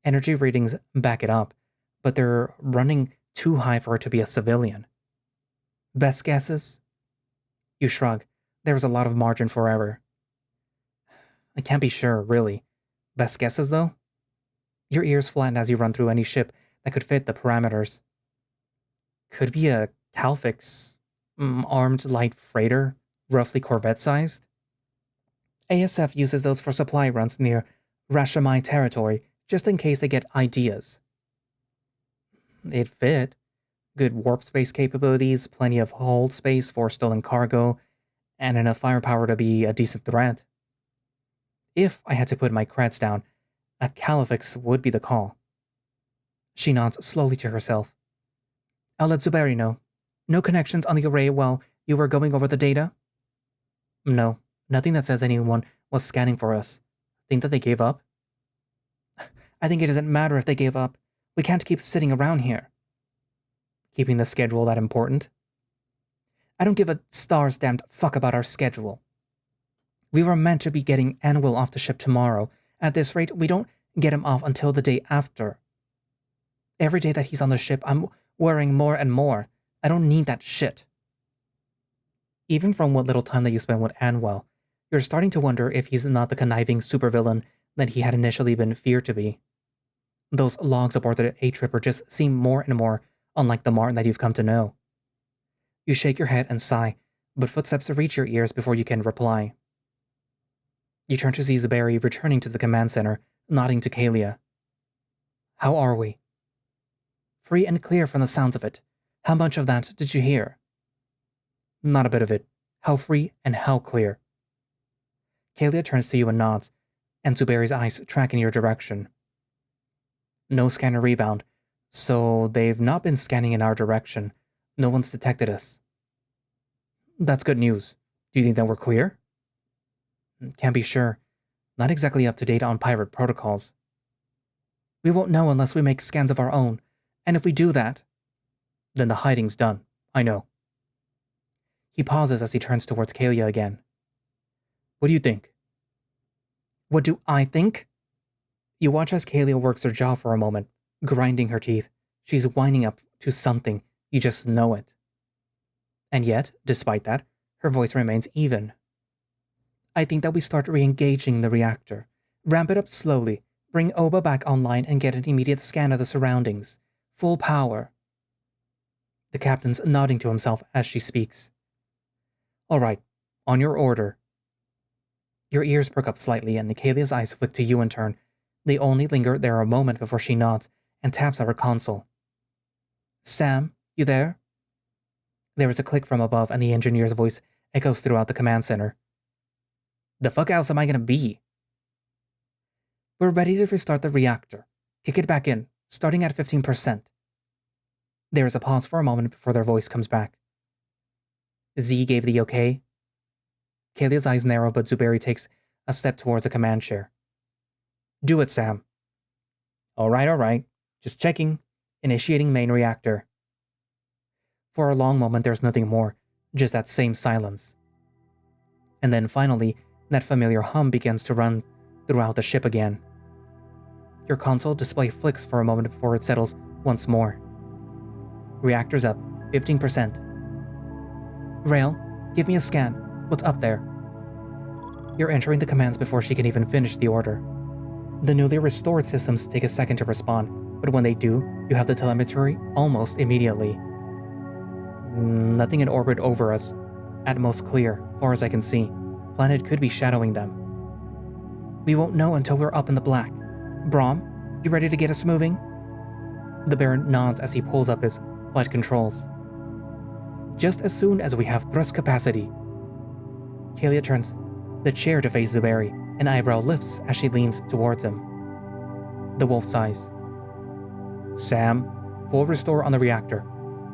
Energy readings back it up, but they're running too high for it to be a civilian. Best guesses? You shrug. There's a lot of margin for error. I can't be sure, really. Best guesses, though? Your ears flatten as you run through any ship that could fit the parameters. Could be a Calfix, armed light freighter, roughly Corvette-sized. ASF uses those for supply runs near Rashamai territory, just in case they get ideas. It fit. Good warp space capabilities, plenty of hold space for stolen cargo, and enough firepower to be a decent threat. If I had to put my creds down, a Califix would be the call. She nods slowly to herself. I'll let Zuberi know. No connections on the array while you were going over the data? No, nothing that says anyone was scanning for us. Think that they gave up? I think it doesn't matter if they gave up. We can't keep sitting around here. Keeping the schedule that important? I don't give a star's damned fuck about our schedule. We were meant to be getting Anwil off the ship tomorrow. At this rate, we don't get him off until the day after. Every day that he's on the ship, I'm worrying more and more. I don't need that shit. Even from what little time that you spent with Anwil, you're starting to wonder if he's not the conniving supervillain that he had initially been feared to be. Those logs aboard the A-Tripper just seem more and more unlike the Martin that you've come to know. You shake your head and sigh, but footsteps reach your ears before you can reply. You turn to see Zuberi returning to the command center, nodding to Kalia. How are we? Free and clear from the sounds of it. How much of that did you hear? Not a bit of it. How free and how clear. Kalia turns to you and nods, and Zuberi's eyes track in your direction. No scanner rebound, so they've not been scanning in our direction. No one's detected us. That's good news. Do you think that we're clear? Can't be sure. Not exactly up to date on pirate protocols. We won't know unless we make scans of our own, and if we do that, then the hiding's done. I know. He pauses as he turns towards Kalia again. What do you think? What do I think? You watch as Kalia works her jaw for a moment, grinding her teeth. She's winding up to something. You just know it. And yet, despite that, her voice remains even. I think that we start re-engaging the reactor. Ramp it up slowly, bring Oba back online and get an immediate scan of the surroundings. Full power. The captain's nodding to himself as she speaks. All right, on your order. Your ears perk up slightly and Kalia's eyes flick to you in turn. They only linger there a moment before she nods and taps at her console. Sam, you there? There is a click from above and the engineer's voice echoes throughout the command center. The fuck else am I gonna be? We're ready to restart the reactor. Kick it back in, starting at 15%. There is a pause for a moment before their voice comes back. Z gave the okay. Kalia's eyes narrow, but Zuberi takes a step towards the command chair. Do it, Sam. All right. Just checking. Initiating main reactor. For a long moment, there's nothing more, just that same silence. And then finally, that familiar hum begins to run throughout the ship again. Your console display flicks for a moment before it settles once more. Reactor's up, 15%. Rail, give me a scan. What's up there? You're entering the commands before she can even finish the order. The newly restored systems take a second to respond, but when they do, you have the telemetry almost immediately. Nothing in orbit over us. Atmos clear, far as I can see. Planet could be shadowing them. We won't know until we're up in the black. Brom, you ready to get us moving? The Baron nods as he pulls up his flight controls. Just as soon as we have thrust capacity. Kalia turns the chair to face Zuberi, an eyebrow lifts as she leans towards him. The wolf sighs. Sam, full restore on the reactor.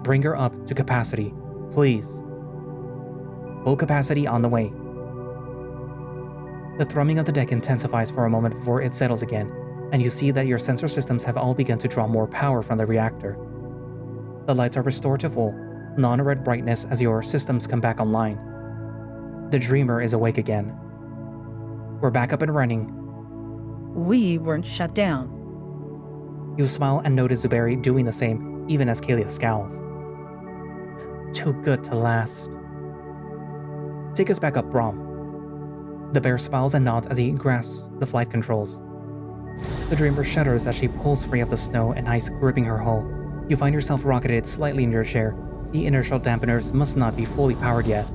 Bring her up to capacity, please. Full capacity on the way. The thrumming of the deck intensifies for a moment before it settles again, and you see that your sensor systems have all begun to draw more power from the reactor. The lights are restored to full, non-red brightness as your systems come back online. The dreamer is awake again. We're back up and running. We weren't shut down. You smile and notice Zuberi doing the same, even as Kalia scowls. Too good to last. Take us back up, Brom. The bear smiles and nods as he grasps the flight controls. The dreamer shudders as she pulls free of the snow and ice gripping her hull. You find yourself rocketed slightly in your chair. The inertial dampeners must not be fully powered yet.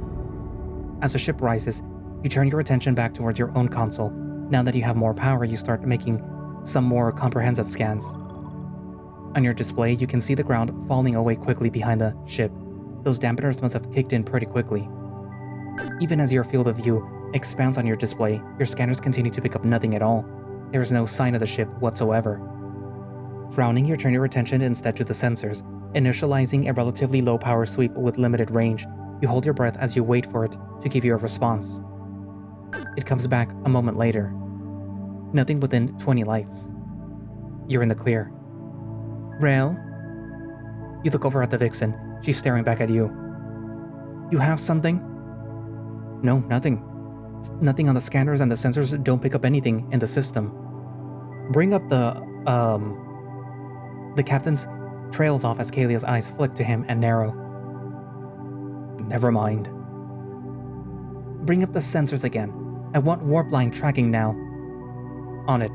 As the ship rises, you turn your attention back towards your own console. Now that you have more power, you start making some more comprehensive scans. On your display, you can see the ground falling away quickly behind the ship. Those dampeners must have kicked in pretty quickly. Even as your field of view expands on your display, your scanners continue to pick up nothing at all. There is no sign of the ship whatsoever. Frowning, you turn your attention instead to the sensors, initializing a relatively low-power sweep with limited range. You hold your breath as you wait for it to give you a response. It comes back a moment later. Nothing within 20 lights. You're in the clear. Rail? You look over at the Vixen. She's staring back at you. You have something? No, nothing. Nothing on the scanners, and the sensors don't pick up anything in the system. Bring up the captain's trails off as Kalia's eyes flick to him and narrow. Never mind. Bring up the sensors again. I want warp line tracking now. On it.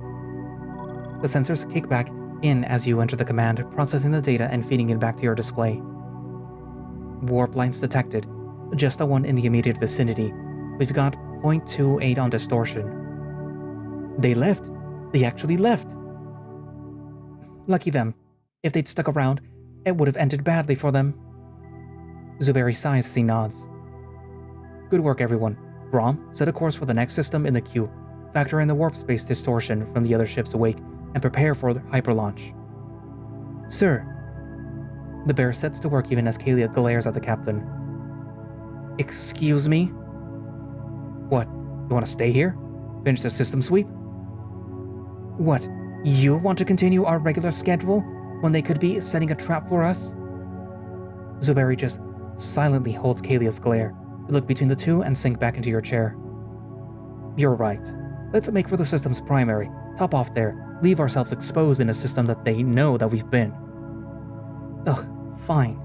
The sensors kick back in as you enter the command, processing the data and feeding it back to your display. Warp lines detected. Just the one in the immediate vicinity. We've got 0.28 on distortion. They left. They actually left. Lucky them. If they'd stuck around, it would have ended badly for them. Zuberi sighs as he nods. Good work, everyone. Brom, set a course for the next system in the queue. Factor in the warp space distortion from the other ships awake and prepare for the hyperlaunch. Sir. The bear sets to work even as Kalia glares at the captain. Excuse me? What? You want to stay here? Finish the system sweep? What? You want to continue our regular schedule when they could be setting a trap for us? Zuberi just silently holds Kalia's glare. You look between the two and sink back into your chair. You're right. Let's make for the system's primary. Top off there. Leave ourselves exposed in a system that they know that we've been. Ugh, fine.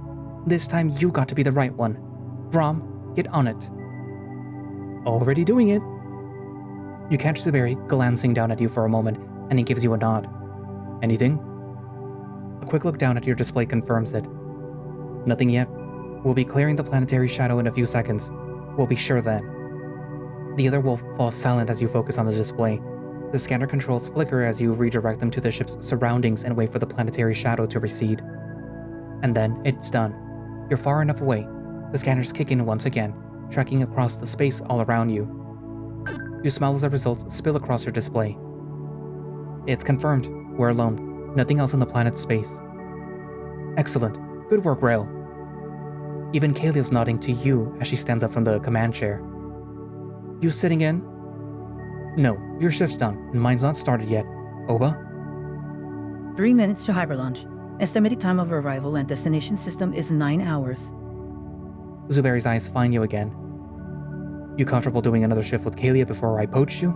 This time you got to be the right one. Brom, get on it. Already doing it. You catch Zuberi glancing down at you for a moment, and he gives you a nod. Anything? A quick look down at your display confirms it. Nothing yet. We'll be clearing the planetary shadow in a few seconds. We'll be sure then. The other wolf falls silent as you focus on the display. The scanner controls flicker as you redirect them to the ship's surroundings and wait for the planetary shadow to recede. And then it's done. You're far enough away. The scanners kick in once again, tracking across the space all around you. You smile as the results spill across your display. It's confirmed. We're alone. Nothing else on the planet's space. Excellent. Good work, Rail. Even Kalia's nodding to you as she stands up from the command chair. You sitting in? No, your shift's done, and mine's not started yet. Oba? 3 minutes to hyperlaunch. Estimated time of arrival and destination system is 9 hours. Zuberi's eyes find you again. You comfortable doing another shift with Kalia before I poach you?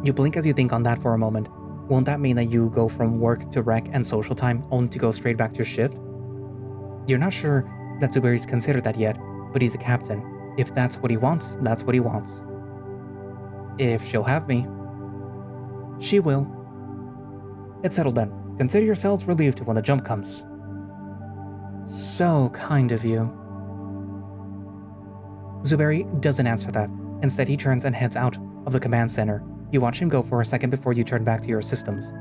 You blink as you think on that for a moment. Won't that mean that you go from work to rec and social time only to go straight back to your shift? You're not sure that Zuberi's considered that yet, but he's the captain. If that's what he wants, that's what he wants. If she'll have me. She will. It's settled then. Consider yourselves relieved when the jump comes. So kind of you. Zuberi doesn't answer that. Instead, he turns and heads out of the command center. You watch him go for a second before you turn back to your systems.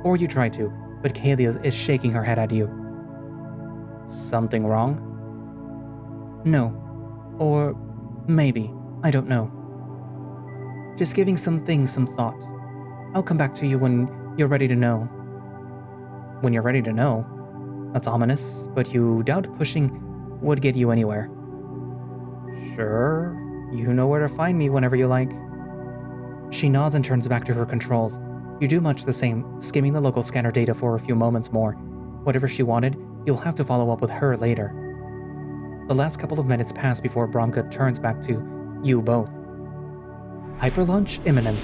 Or you try to, but Kalia is shaking her head at you. Something wrong? No. Or maybe. I don't know. Just giving some things some thought. I'll come back to you when you're ready to know. When you're ready to know? That's ominous, but you doubt pushing would get you anywhere. Sure, you know where to find me whenever you like. She nods and turns back to her controls. You do much the same, skimming the local scanner data for a few moments more. Whatever she wanted, you'll have to follow up with her later. The last couple of minutes pass before Bromka turns back to you both. Hyperlaunch imminent.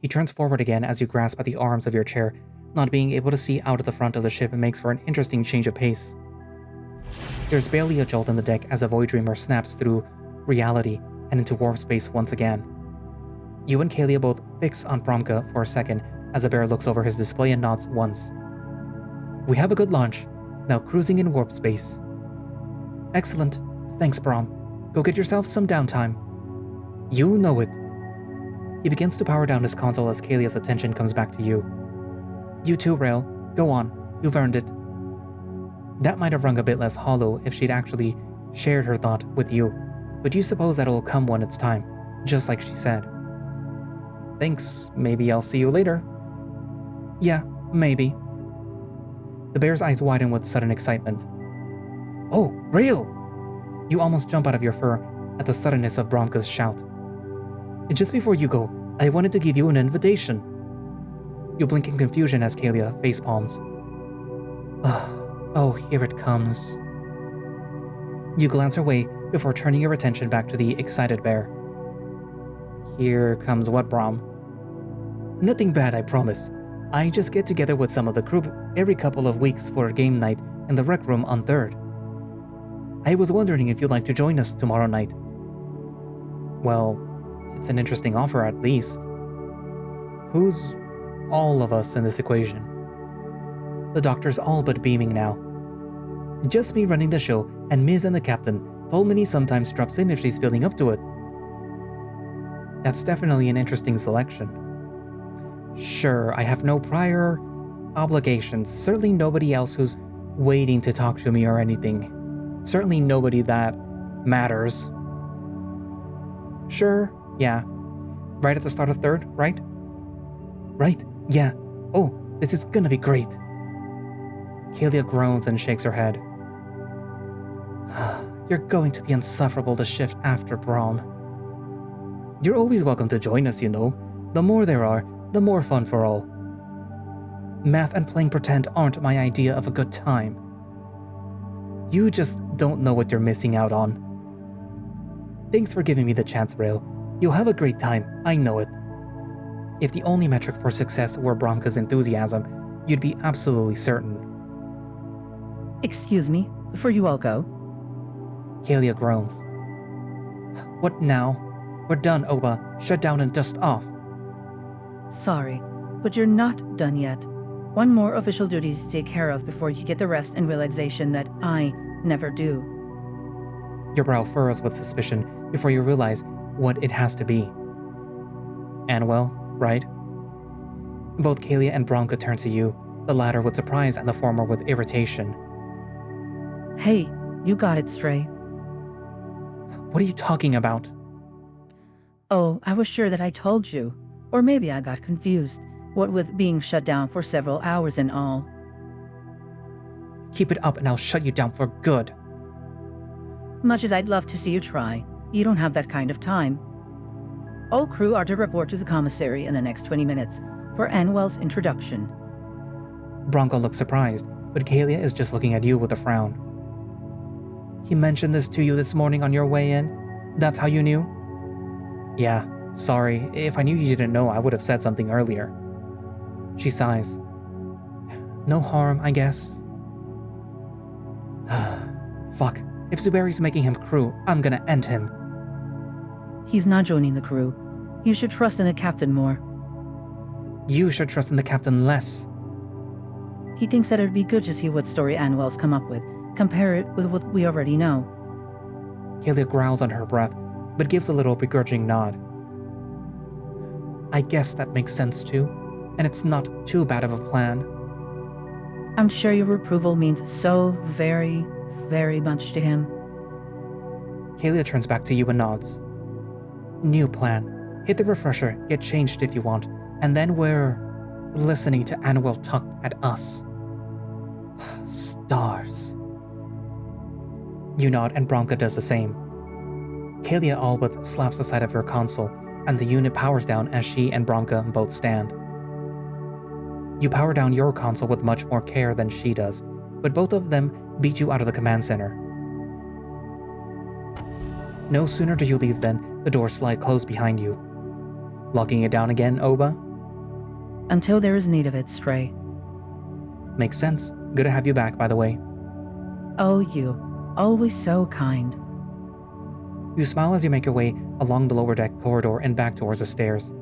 He turns forward again as you grasp at the arms of your chair. Not being able to see out of the front of the ship makes for an interesting change of pace. There's barely a jolt in the deck as a Void Dreamer snaps through reality and into warp space once again. You and Kalia both fix on Bromka for a second as the bear looks over his display and nods once. We have a good launch, now cruising in warp space. Excellent, thanks Brom. Go get yourself some downtime. You know it. He begins to power down his console as Kalia's attention comes back to you. You too, Rail. Go on, you've earned it. That might have rung a bit less hollow if she'd actually shared her thought with you, but you suppose that'll come when it's time, just like she said. Thanks, maybe I'll see you later. Yeah, maybe. The bear's eyes widen with sudden excitement. Oh, Rail! You almost jump out of your fur at the suddenness of Bromka's shout. Just before you go, I wanted to give you an invitation. You blink in confusion as Kalia facepalms. Oh, here it comes. You glance her way before turning your attention back to the excited bear. Here comes what, Brom? Nothing bad, I promise. I just get together with some of the crew every couple of weeks for a game night in the rec room on 3rd. I was wondering if you'd like to join us tomorrow night. Well, it's an interesting offer at least. Who's all of us in this equation? The doctor's all but beaming now. Just me running the show, and Miz and the captain. Tolmany sometimes drops in if she's feeling up to it. That's definitely an interesting selection. Sure, I have no prior obligations. Certainly nobody else who's waiting to talk to me or anything. Certainly nobody that matters. Sure, yeah. Right at the start of 3rd, right? Right, yeah. Oh, this is gonna be great. Kalia groans and shakes her head. You're going to be insufferable to shift after, Brom. You're always welcome to join us, you know. The more there are, the more fun for all. Math and playing pretend aren't my idea of a good time. You just don't know what you're missing out on. Thanks for giving me the chance, Rail. You'll have a great time, I know it. If the only metric for success were Bromka's enthusiasm, you'd be absolutely certain. Excuse me, before you all go. Kalia groans. What now? We're done, Oba. Shut down and dust off. Sorry, but you're not done yet. One more official duty to take care of before you get the rest and realization that I never do. Your brow furrows with suspicion before you realize what it has to be. Anwell, right? Both Kalia and Bromka turn to you, the latter with surprise and the former with irritation. Hey, you got it, Stray. What are you talking about? Oh, I was sure that I told you. Or maybe I got confused, what with being shut down for several hours and all. Keep it up and I'll shut you down for good. Much as I'd love to see you try, you don't have that kind of time. All crew are to report to the commissary in the next 20 minutes for Anwell's introduction. Bromka looks surprised, but Kalia is just looking at you with a frown. He mentioned this to you this morning on your way in? That's how you knew? Yeah, sorry. If I knew you didn't know, I would have said something earlier. She sighs. No harm, I guess. Fuck. If Zuberi's making him crew, I'm gonna end him. He's not joining the crew. You should trust in the captain more. You should trust in the captain less. He thinks that it'd be good to see what story Anwell's come up with, compare it with what we already know. Kalia growls under her breath, but gives a little begrudging nod. I guess that makes sense too, and it's not too bad of a plan. I'm sure your approval means so very, very much to him. Kalia turns back to you and nods. New plan. Hit the refresher, get changed if you want, and then we're listening to Anwell talk at us. Stars. You nod and Bronca does the same. Kalia all but slaps the side of her console, and the unit powers down as she and Bronca both stand. You power down your console with much more care than she does, but both of them beat you out of the command center. No sooner do you leave than the doors slide closed behind you. Locking it down again, Oba? Until there is need of it, Stray. Makes sense. Good to have you back, by the way. Oh, you. Always so kind. You smile as you make your way along the lower deck corridor and back towards the stairs.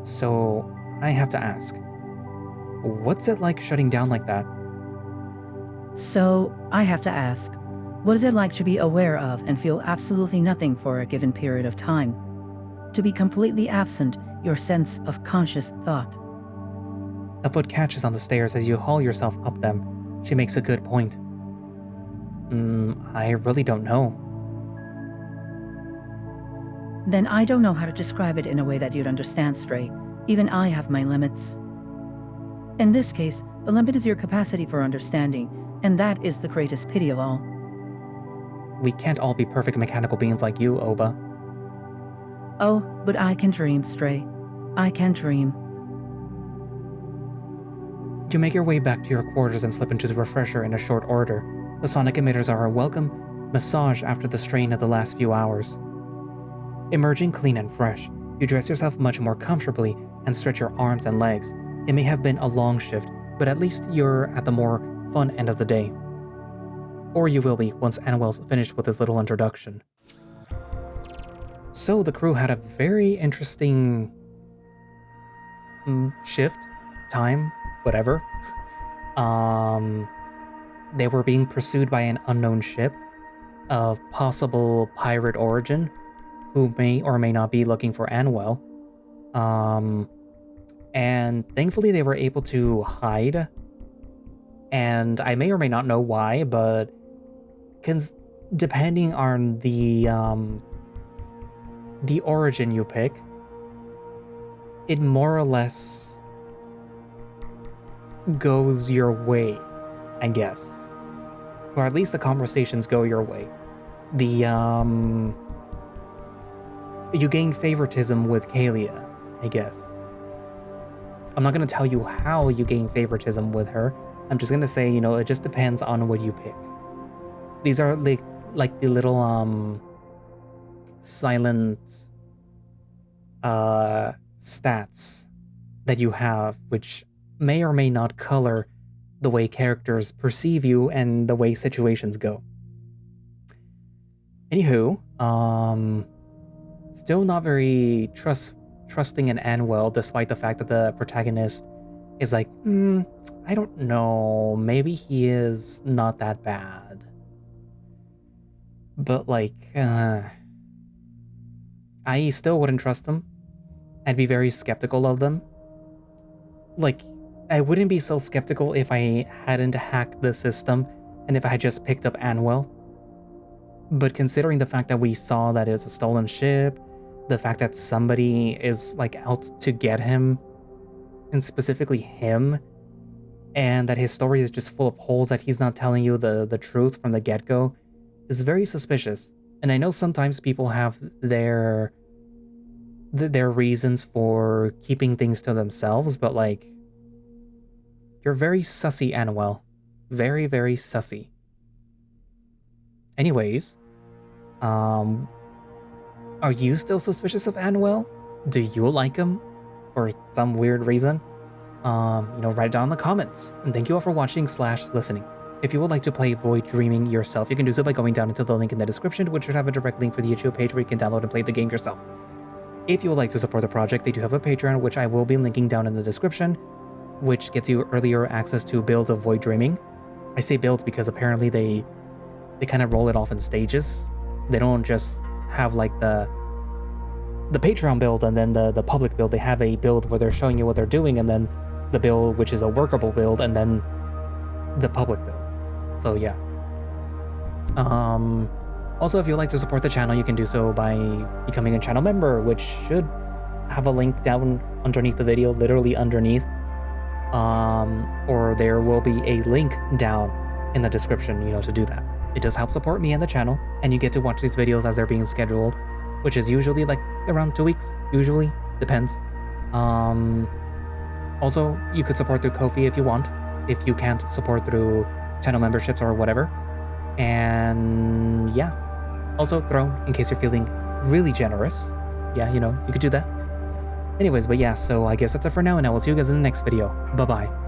So, I have to ask, what's it like shutting down like that? So, I have to ask, what is it like to be aware of and feel absolutely nothing for a given period of time? To be completely absent your sense of conscious thought? A foot catches on the stairs as you haul yourself up them. She makes a good point. I really don't know. Then I don't know how to describe it in a way that you'd understand, Stray. Even I have my limits. In this case, the limit is your capacity for understanding, and that is the greatest pity of all. We can't all be perfect mechanical beings like you, Oba. Oh, but I can dream, Stray. I can dream. You make your way back to your quarters and slip into the refresher in a short order. The sonic emitters are a welcome massage after the strain of the last few hours. Emerging clean and fresh, you dress yourself much more comfortably and stretch your arms and legs. It may have been a long shift, but at least you're at the more fun end of the day. Or you will be once Anwell's finished with his little introduction. So the crew had a very interesting shift, time, whatever. They were being pursued by an unknown ship of possible pirate origin who may or may not be looking for Anwell. And thankfully they were able to hide. And I may or may not know why, but depending on the origin you pick, it more or less goes your way, I guess. Or at least the conversations go your way. You gain favoritism with Kalia, I guess. I'm not going to tell you how you gain favoritism with her. I'm just going to say, it just depends on what you pick. These are like the little silent stats that you have, which may or may not color the way characters perceive you and the way situations go. Anywho, still not very trusting in Anwell, despite the fact that the protagonist is like, I don't know, maybe he is not that bad. But I still wouldn't trust them. I'd be very skeptical of them. I wouldn't be so skeptical if I hadn't hacked the system and if I had just picked up Anwell. But considering the fact that we saw that it's a stolen ship, the fact that somebody is out to get him, and specifically him, and that his story is just full of holes, that he's not telling you the truth from the get-go, is very suspicious. And I know sometimes people have their reasons for keeping things to themselves, but you're very sussy, Anwell. Very, very sussy. Anyways, are you still suspicious of Anwell? Do you like him? For some weird reason? Write it down in the comments. And thank you all for watching / listening. If you would like to play Void Dreaming yourself, you can do so by going down into the link in the description, which should have a direct link for the YouTube page where you can download and play the game yourself. If you would like to support the project, they do have a Patreon, which I will be linking down in the description, which gets you earlier access to builds of Void Dreaming. I say builds because apparently they kind of roll it off in stages. They don't just have like the Patreon build and then the public build. They have a build where they're showing you what they're doing, and then the build which is a workable build, and then the public build. So yeah. Also, if you'd like to support the channel, you can do so by becoming a channel member, which should have a link down underneath the video, literally underneath. Or there will be a link down in the description, to do that. It does help support me and the channel, and you get to watch these videos as they're being scheduled, which is usually like around 2 weeks, usually, depends. Also, you could support through Ko-fi if you want, if you can't support through channel memberships or whatever. And yeah, also Throne, in case you're feeling really generous. Yeah, you could do that. Anyways, but yeah, so I guess that's it for now, and I will see you guys in the next video. Bye-bye.